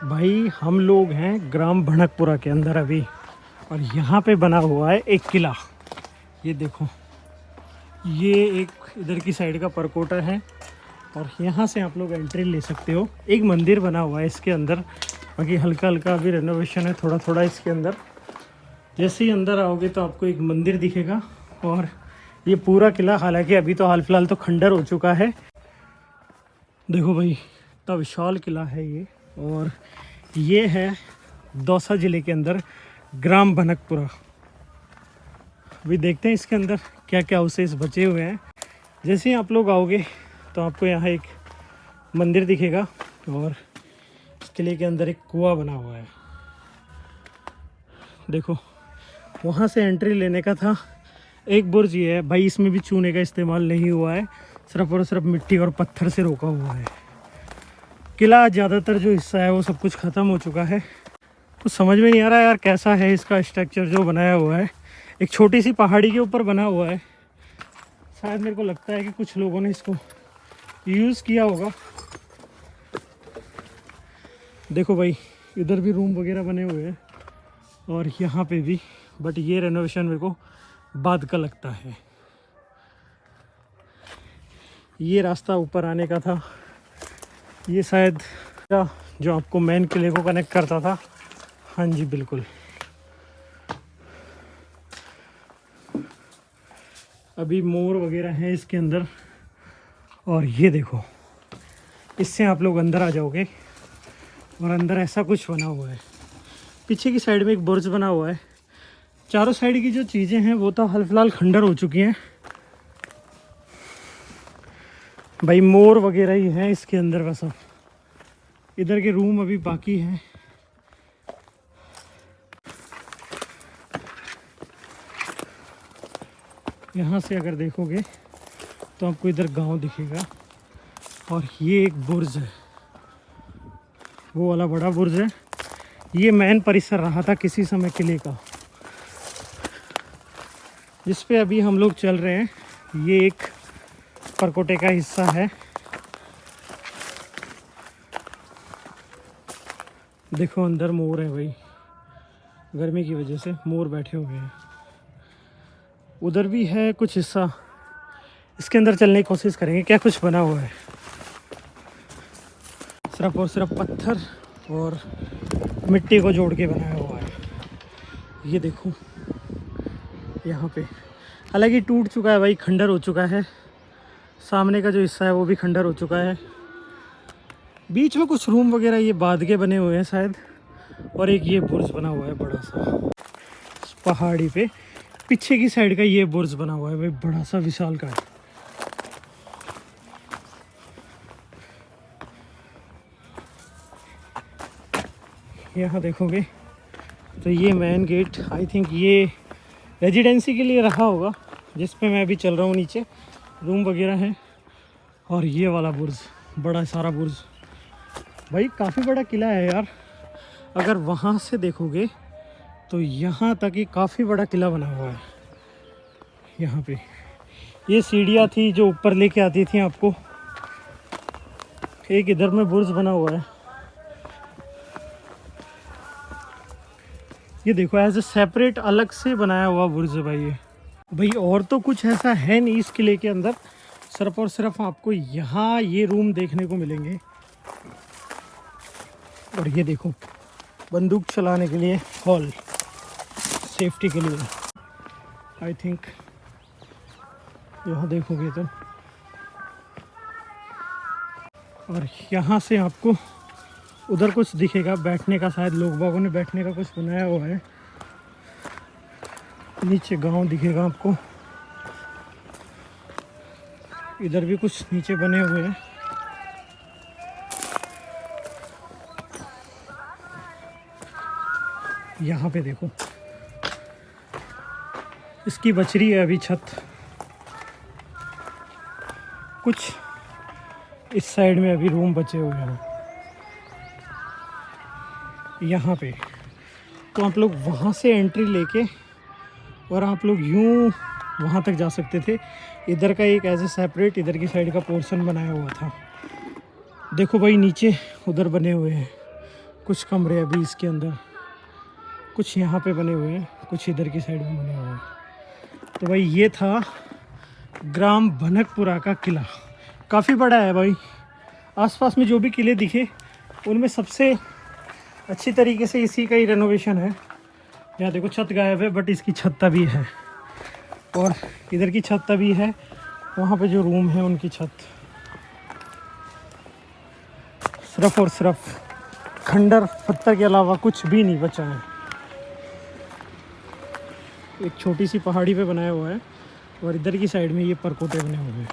भाई हम लोग हैं ग्राम भनकपुरा के अंदर अभी, और यहाँ पे बना हुआ है एक किला। ये देखो, ये एक इधर की साइड का परकोटा है और यहाँ से आप लोग एंट्री ले सकते हो। एक मंदिर बना हुआ है इसके अंदर, बाकी हल्का हल्का अभी रेनोवेशन है थोड़ा थोड़ा इसके अंदर। जैसे ही अंदर आओगे तो आपको एक मंदिर दिखेगा और ये पूरा किला, हालांकि अभी तो हाल फिलहाल तो खंडर हो चुका है। देखो भाई, इतना विशाल किला है ये, और ये है दौसा ज़िले के अंदर ग्राम भनकपुरा। अभी देखते हैं इसके अंदर क्या क्या हाउसेस बचे हुए हैं। जैसे ही आप लोग आओगे तो आपको यहाँ एक मंदिर दिखेगा और इस किले के अंदर एक कुआं बना हुआ है। देखो, वहाँ से एंट्री लेने का था। एक बुर्ज ये है भाई, इसमें भी चूने का इस्तेमाल नहीं हुआ है, सिर्फ और सिर्फ मिट्टी और पत्थर से रोका हुआ है। किला ज़्यादातर जो हिस्सा है वो सब कुछ ख़त्म हो चुका है। कुछ समझ में नहीं आ रहा यार कैसा है इसका स्ट्रक्चर जो बनाया हुआ है। एक छोटी सी पहाड़ी के ऊपर बना हुआ है। शायद मेरे को लगता है कि कुछ लोगों ने इसको यूज़ किया होगा। देखो भाई, इधर भी रूम वगैरह बने हुए हैं और यहाँ पे भी, बट ये रेनोवेशन मेरे को बाद का लगता है। ये रास्ता ऊपर आने का था, ये शायद जो आपको मेन किले को कनेक्ट करता था। हाँ जी बिल्कुल। अभी मोर वगैरह हैं इसके अंदर, और ये देखो, इससे आप लोग अंदर आ जाओगे और अंदर ऐसा कुछ बना हुआ है। पीछे की साइड में एक बुर्ज बना हुआ है। चारों साइड की जो चीज़ें हैं वो तो हाल फिलहाल खंडर हो चुकी हैं भाई। मोर वगैरह ही हैं इसके अंदर का सब। इधर के रूम अभी बाकी हैं। यहाँ से अगर देखोगे तो आपको इधर गांव दिखेगा, और ये एक बुर्ज है, वो वाला बड़ा बुर्ज है। ये मेन परिसर रहा था किसी समय किले का, जिस पे अभी हम लोग चल रहे हैं। ये एक परकोटे का हिस्सा है। देखो अंदर मोर है भाई, गर्मी की वजह से मोर बैठे हुए हैं। उधर भी है कुछ हिस्सा, इसके अंदर चलने की कोशिश करेंगे क्या कुछ बना हुआ है। सिर्फ और सिर्फ पत्थर और मिट्टी को जोड़ के बनाया हुआ है। ये देखो यहाँ पे, हालांकि टूट चुका है भाई, खंडर हो चुका है। सामने का जो हिस्सा है वो भी खंडर हो चुका है। बीच में कुछ रूम वगैरह ये बाद के बने हुए हैं शायद, और एक ये बुर्ज बना हुआ है बड़ा सा इस पहाड़ी पे। पीछे की साइड का ये बुर्ज बना हुआ है भाई, बड़ा सा विशाल का है। यहाँ देखोगे तो ये मेन गेट, आई थिंक ये रेजिडेंसी के लिए रखा होगा, जिस पे मैं अभी चल रहा हूँ। नीचे रूम वगैरह हैं, और ये वाला बुर्ज, बड़ा सारा बुर्ज भाई, काफ़ी बड़ा किला है यार। अगर वहाँ से देखोगे तो यहाँ तक ही काफ़ी बड़ा किला बना हुआ है। यहाँ पे ये सीढ़ियाँ थी जो ऊपर लेके आती थी आपको। एक इधर में बुर्ज बना हुआ है। ये देखो, एज ए सेपरेट अलग से बनाया हुआ बुर्ज है भाई ये। भाई और तो कुछ ऐसा है नहीं इस किले के अंदर, सिर्फ और सिर्फ आपको यहाँ ये रूम देखने को मिलेंगे। और ये देखो, बंदूक चलाने के लिए हॉल, सेफ्टी के लिए आई थिंक। यहाँ देखोगे तो, और यहाँ से आपको उधर कुछ दिखेगा बैठने का, शायद लोग बागों ने बैठने का कुछ बनाया हुआ है। नीचे गांव दिखेगा आपको, इधर भी कुछ नीचे बने हुए हैं। यहाँ पे देखो, इसकी बच रही है अभी छत। कुछ इस साइड में अभी रूम बचे हुए हैं। यहाँ पे तो आप लोग वहाँ से एंट्री लेके और आप लोग यूँ वहाँ तक जा सकते थे। इधर का एक एज ए सेपरेट इधर की साइड का पोर्शन बनाया हुआ था। देखो भाई नीचे उधर बने हुए हैं कुछ कमरे अभी इसके अंदर, कुछ यहाँ पे बने हुए हैं, कुछ इधर की साइड में बने हुए हैं। तो भाई ये था ग्राम भनकपुरा का किला। काफ़ी बड़ा है भाई। आसपास में जो भी किले दिखे उनमें सबसे अच्छी तरीके से इसी का ही रेनोवेशन है। यहाँ देखो छत गायब है, बट इसकी छत तभी है, और इधर की छत तभी है। वहाँ पे जो रूम है उनकी छत सिर्फ और सिर्फ खंडर पत्थर के अलावा कुछ भी नहीं बचा है। एक छोटी सी पहाड़ी पे बनाया हुआ है, और इधर की साइड में ये परकोटे बने हुए हैं।